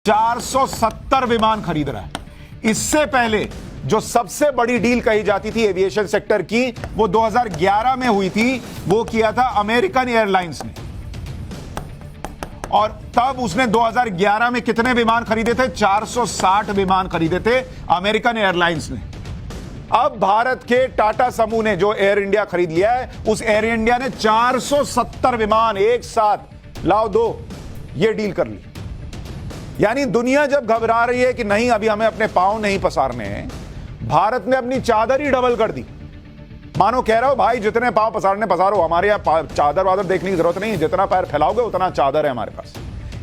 470 विमान खरीद रहा है। इससे पहले जो सबसे बड़ी डील कही जाती थी एविएशन सेक्टर की, वो 2011 में हुई थी। वो किया था अमेरिकन एयरलाइंस ने, और तब उसने 2011 में कितने विमान खरीदे थे? 460 विमान खरीदे थे अमेरिकन एयरलाइंस ने। अब भारत के टाटा समूह ने जो एयर इंडिया खरीद लिया है, उस एयर इंडिया ने 470 विमान एक साथ लाओ दो, ये डील कर ली। यानी दुनिया जब घबरा रही है कि नहीं अभी हमें अपने पांव नहीं पसारने हैं, भारत ने अपनी चादर ही डबल कर दी। मानो कह रहा हो भाई जितने पांव पसारने पसारो, हमारे यहां चादर वादर देखने की जरूरत नहीं, जितना पैर फैलाओगे उतना चादर है हमारे पास।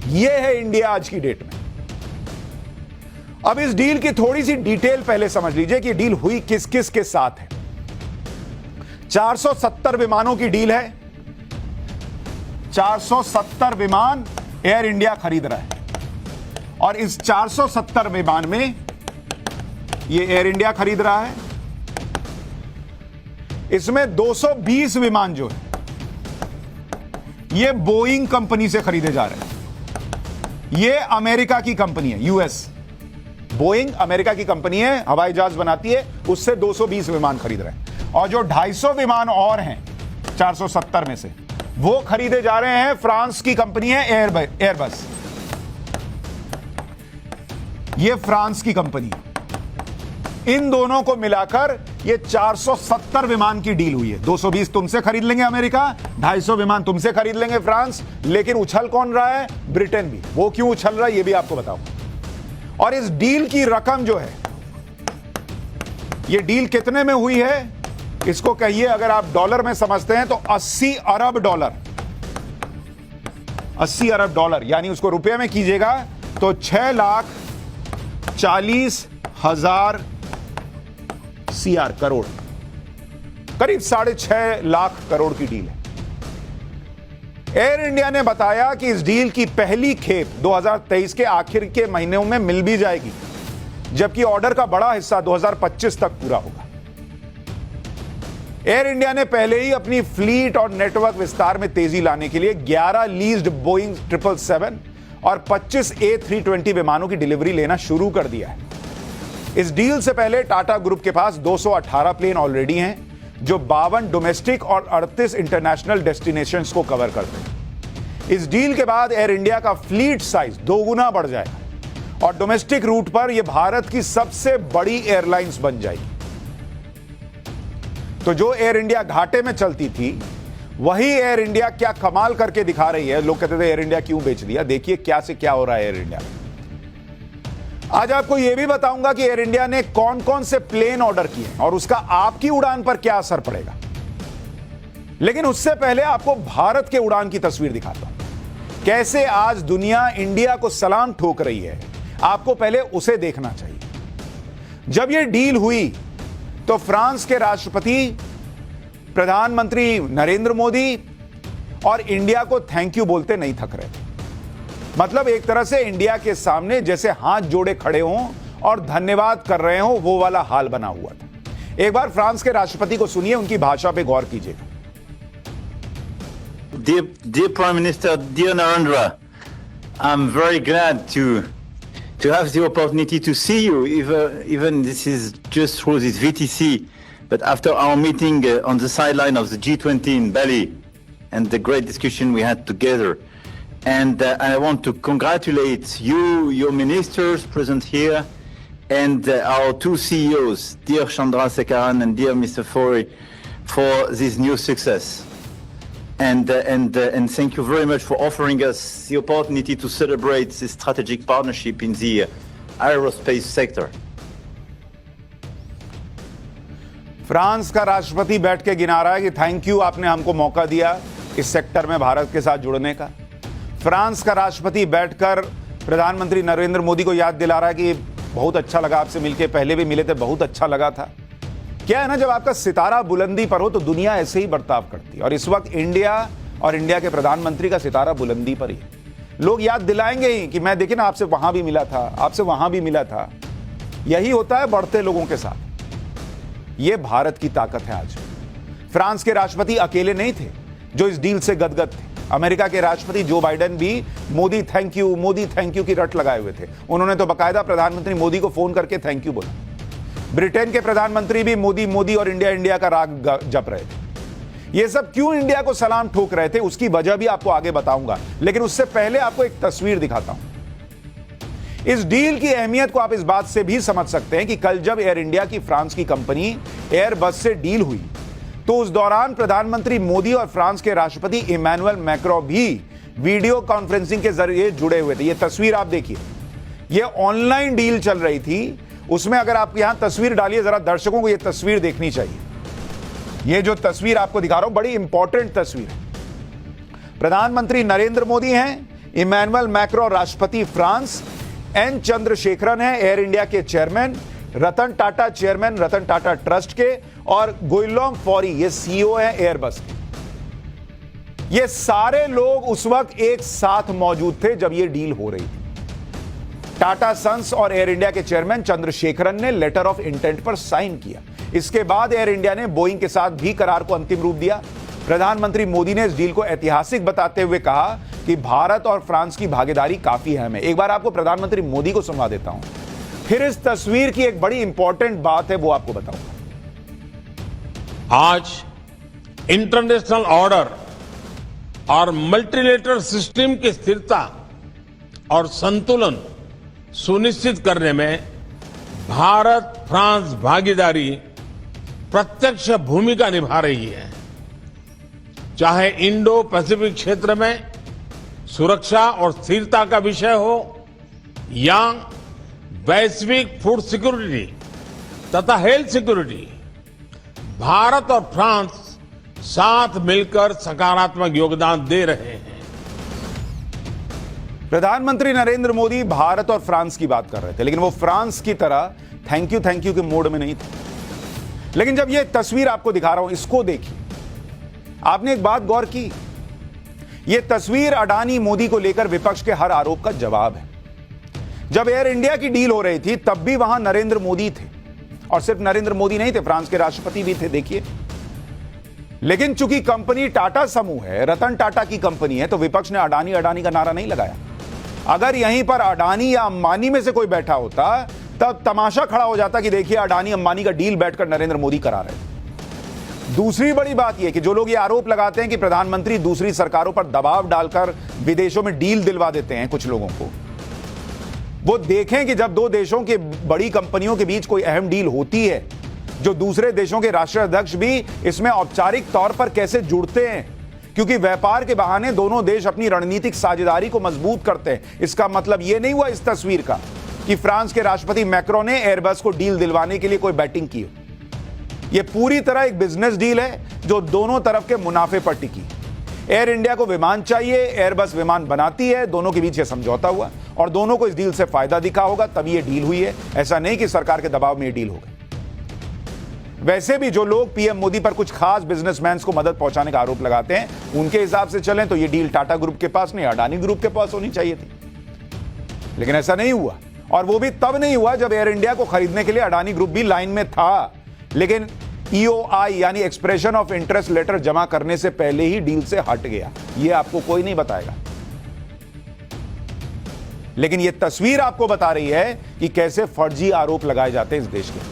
यह है इंडिया आज की डेट में। अब इस डील की थोड़ी सी डिटेल पहले समझ लीजिए कि डील हुई किस किस के साथ है। 470 विमानों की डील है। 470 विमान एयर इंडिया खरीद रहा है, और इस 470 विमान में ये एयर इंडिया खरीद रहा है। इसमें 220 विमान जो है ये बोइंग कंपनी से खरीदे जा रहे हैं। ये अमेरिका की कंपनी है, यूएस। बोइंग अमेरिका की कंपनी है, हवाई जहाज बनाती है, उससे 220 विमान खरीद रहे हैं। और जो 250 विमान और हैं 470 में से, वो खरीदे जा रहे हैं फ्रांस की कंपनी है एयरबस। ये फ्रांस की कंपनी है। इन दोनों को मिलाकर ये 470 विमान की डील हुई है। 220 तुमसे खरीद लेंगे अमेरिका, 250 विमान तुमसे खरीद लेंगे फ्रांस। लेकिन उछल कौन रहा है? ब्रिटेन भी। वो क्यों उछल रहा है ये भी आपको बताऊं। और इस डील की रकम जो है, ये डील कितने में हुई है इसको कहिए, अगर आप डॉलर में समझते हैं तो 80 अरब डॉलर। 80 अरब डॉलर, यानी उसको रुपए में कीजिएगा तो 6,40,000 CR करोड़, करीब 6.5 लाख करोड़ की डील है। एयर इंडिया ने बताया कि इस डील की पहली खेप 2023 के आखिर के महीनों में मिल भी जाएगी, जबकि ऑर्डर का बड़ा हिस्सा 2025 तक पूरा होगा। एयर इंडिया ने पहले ही अपनी फ्लीट और नेटवर्क विस्तार में तेजी लाने के लिए 11 लीज्ड बोइंग 777 और 25 A320 विमानों की डिलीवरी लेना शुरू कर दिया है। इस डील से पहले टाटा ग्रुप के पास 218 प्लेन ऑलरेडी हैं, जो 52 डोमेस्टिक और 38 इंटरनेशनल डेस्टिनेशंस को कवर करते हैं। इस डील के बाद एयर इंडिया का फ्लीट साइज 2 गुना बढ़ जाएगा और डोमेस्टिक रूट पर यह भारत की सबसे बड़ी एयरलाइंस बन जाएगी। तो जो एयर इंडिया घाटे में चलती थी, वही एयर इंडिया क्या कमाल करके दिखा रही है। लोग कहते थे एयर इंडिया क्यों बेच दिया, देखिए क्या से क्या हो रहा है एयर इंडिया। आज आपको यह भी बताऊंगा कि एयर इंडिया ने कौन कौन से प्लेन ऑर्डर किए और उसका आपकी उड़ान पर क्या असर पड़ेगा। लेकिन उससे पहले आपको भारत के उड़ान की तस्वीर दिखाता हूं। कैसे आज दुनिया इंडिया को सलाम ठोक रही है, आपको पहले उसे देखना चाहिए। जब यह डील हुई तो फ्रांस के राष्ट्रपति, प्रधानमंत्री नरेंद्र मोदी और इंडिया को थैंक यू बोलते नहीं थक रहे थे। मतलब एक तरह से इंडिया के सामने जैसे हाथ जोड़े खड़े हों और धन्यवाद कर रहे हों, वो वाला हाल बना हुआ था। एक बार फ्रांस के राष्ट्रपति को सुनिए, उनकी भाषा पे गौर कीजिएगा। Dear Prime Minister, dear Narendra, I'm very glad to have the opportunity to see you, even this is just through this VTC, but after our meeting on the sideline of the G20 in Bali and the great discussion we had together. And I want to congratulate you, your ministers present here, and our two CEOs, dear Chandrasekaran and dear Mr. Fori, for this new success. And thank you very much for offering us the opportunity to celebrate this strategic partnership in the aerospace sector. France का राष्ट्रपति बैठ के गिना रहा है कि thank you, आपने हमको मौका दिया इस सेक्टर में भारत के साथ जुड़ने का। फ्रांस का राष्ट्रपति बैठकर प्रधानमंत्री नरेंद्र मोदी को याद दिला रहा है कि बहुत अच्छा लगा आपसे मिलके, पहले भी मिले थे, बहुत अच्छा लगा था। क्या है ना, जब आपका सितारा बुलंदी पर हो तो दुनिया ऐसे ही बर्ताव करती है, और इस वक्त इंडिया और इंडिया के प्रधानमंत्री का सितारा बुलंदी पर ही। लोग याद दिलाएंगे ही कि मैं देखिए ना आपसे वहां भी मिला था, आपसे वहां भी मिला था। यही होता है बढ़ते लोगों के साथ। यह भारत की ताकत है। आज फ्रांस के राष्ट्रपति अकेले नहीं थे जो इस डील से गदगद थे। अमेरिका के राष्ट्रपति जो बाइडेन भी मोदी थैंक यू की रट लगाए हुए थे। उन्होंने तो बाकायदा प्रधानमंत्री मोदी को फोन करके थैंक यू बोला। ब्रिटेन के प्रधानमंत्री भी मोदी और इंडिया का राग जप रहे थे। ये सब क्यों इंडिया को सलाम ठोक रहे थे, उसकी वजह भी आपको आगे बताऊंगा, लेकिन उससे पहले आपको एक तस्वीर दिखाता हूं। इस डील की अहमियत को आप इस बात से भी समझ सकते हैं कि कल जब एयर इंडिया की फ्रांस की कंपनी एयरबस से डील हुई तो उस दौरान प्रधानमंत्री मोदी और फ्रांस के राष्ट्रपति इमैनुअल मैक्रों भी वीडियो कॉन्फ्रेंसिंग के जरिए जुड़े हुए थे। यह तस्वीर आप देखिए, यह ऑनलाइन डील चल रही थी। उसमें अगर आप यहां तस्वीर डालिए जरा, दर्शकों को यह तस्वीर देखनी चाहिए। यह जो तस्वीर आपको दिखा रहा हूं बड़ी इंपॉर्टेंट तस्वीर है। प्रधानमंत्री नरेंद्र मोदी हैं, इमैनुअल मैक्रों राष्ट्रपति फ्रांस, एन चंद्रशेखरन है एयर इंडिया के chairman, Ratan Tata chairman Ratan Tata trust के, और गुइलोंग फॉरी ये सीईओ है एयरबस के। ये सारे लोग उस वक्त एक साथ मौजूद थे जब ये डील हो रही थी। टाटा सन्स और एयर इंडिया के चेयरमैन चंद्रशेखरन ने लेटर ऑफ इंटेंट पर साइन किया। इसके बाद एयर इंडिया ने बोइंग के साथ भी करार को अंतिम रूप दिया। प्रधानमंत्री मोदी ने इस डील को ऐतिहासिक बताते हुए कहा कि भारत और फ्रांस की भागीदारी काफी अहम है। एक बार आपको प्रधानमंत्री मोदी को सुनवा देता हूं, फिर इस तस्वीर की एक बड़ी इंपॉर्टेंट बात है वो आपको बताऊंगा। आज इंटरनेशनल ऑर्डर और मल्टीलेटरल सिस्टम की स्थिरता और संतुलन सुनिश्चित करने में भारत फ्रांस भागीदारी प्रत्यक्ष भूमिका निभा रही है। चाहे इंडो पैसिफिक क्षेत्र में सुरक्षा और स्थिरता का विषय हो या वैश्विक फूड सिक्योरिटी तथा हेल्थ सिक्योरिटी, भारत और फ्रांस साथ मिलकर सकारात्मक योगदान दे रहे हैं। प्रधानमंत्री नरेंद्र मोदी भारत और फ्रांस की बात कर रहे थे, लेकिन वो फ्रांस की तरह थैंक यू के मोड में नहीं थे। लेकिन जब ये तस्वीर आपको दिखा रहा हूं, इसको देखिए। आपने एक बात गौर की, यह तस्वीर अडानी मोदी को लेकर विपक्ष के हर आरोप का जवाब है। जब एयर इंडिया की डील हो रही थी तब भी वहां नरेंद्र मोदी थे, और सिर्फ नरेंद्र मोदी नहीं थे, फ्रांस के राष्ट्रपति भी थे, देखिए। लेकिन चूंकि कंपनी टाटा समूह है, रतन टाटा की कंपनी है, तो विपक्ष ने अडानी का नारा नहीं लगाया। अगर यहीं पर अडानी या अंबानी में से कोई बैठा होता तब तमाशा खड़ा हो जाता कि देखिए अडानी अंबानी का डील बैठकर नरेंद्र मोदी करा रहे थे। दूसरी बड़ी बात यह कि जो लोग ये आरोप लगाते हैं कि प्रधानमंत्री दूसरी सरकारों पर दबाव डालकर विदेशों में डील दिलवा देते हैं कुछ लोगों को, वो देखें कि जब दो देशों के बड़ी कंपनियों के बीच कोई अहम डील होती है, जो दूसरे देशों के राष्ट्राध्यक्ष भी इसमें औपचारिक तौर पर कैसे जुड़ते हैं, क्योंकि व्यापार के बहाने दोनों देश अपनी रणनीतिक साझेदारी को मजबूत करते हैं। इसका मतलब यह नहीं हुआ इस तस्वीर का कि फ्रांस के राष्ट्रपति मैक्रों ने एयरबस को डील दिलवाने के लिए कोई बैटिंग की। यह पूरी तरह एक बिजनेस डील है जो दोनों तरफ के मुनाफे पर टिकी। एयर इंडिया को विमान चाहिए, एयरबस विमान बनाती है, दोनों के बीच यह समझौता हुआ और दोनों को इस डील से फायदा दिखा होगा, तभी यह डील हुई है। ऐसा नहीं कि सरकार के दबाव में यह डील हो गई। वैसे भी जो लोग पीएम मोदी पर कुछ खास बिजनेसमैन को मदद पहुंचाने का आरोप लगाते हैं, उनके हिसाब से चलें तो यह डील टाटा ग्रुप के पास नहीं, अडानी ग्रुप के पास होनी चाहिए थी। लेकिन ऐसा नहीं हुआ, और वो भी तब नहीं हुआ जब एयर इंडिया को खरीदने के लिए अडानी ग्रुप भी लाइन में था, लेकिन ईओआई यानी एक्सप्रेशन ऑफ इंटरेस्ट लेटर जमा करने से पहले ही डील से हट गया। यह आपको कोई नहीं बताएगा, लेकिन यह तस्वीर आपको बता रही है कि कैसे फर्जी आरोप लगाए जाते हैं इस देश के।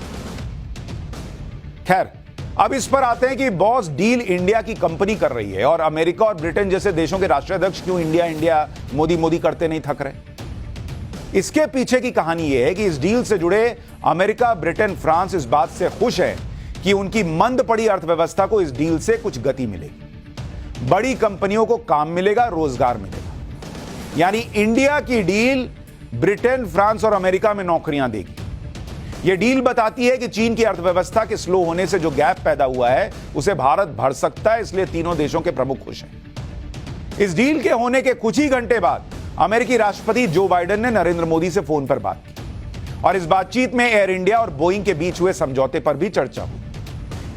खैर, अब इस पर आते हैं कि बॉस डील इंडिया की कंपनी कर रही है और अमेरिका और ब्रिटेन जैसे देशों के राष्ट्राध्यक्ष क्यों इंडिया मोदी करते नहीं थक रहे। इसके पीछे की कहानी यह है कि इस डील से जुड़े अमेरिका, ब्रिटेन, फ्रांस इस बात से खुश है कि उनकी मंद पड़ी अर्थव्यवस्था को इस डील से कुछ गति मिलेगी, बड़ी कंपनियों को काम मिलेगा, रोजगार मिलेगा। यानी इंडिया की डील ब्रिटेन, फ्रांस और अमेरिका में नौकरियां देगी। यह डील बताती है कि चीन की अर्थव्यवस्था के स्लो होने से जो गैप पैदा हुआ है उसे भारत भर सकता है, इसलिए तीनों देशों के प्रमुख खुश हैं। इस डील के होने के कुछ ही घंटे बाद अमेरिकी राष्ट्रपति जो बाइडेन ने नरेंद्र मोदी से फोन पर बात की और इस बातचीत में एयर इंडिया और बोइंग के बीच हुए समझौते पर भी चर्चा हुई।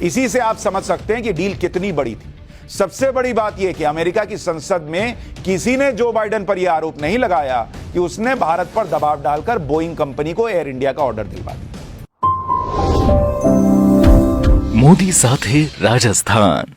इसी से आप समझ सकते हैं कि डील कितनी बड़ी थी। सबसे बड़ी बात यह कि अमेरिका की संसद में किसी ने जो बाइडेन पर यह आरोप नहीं लगाया कि उसने भारत पर दबाव डालकर बोइंग कंपनी को एयर इंडिया का ऑर्डर दिलवा दिया। मोदी साथे राजस्थान।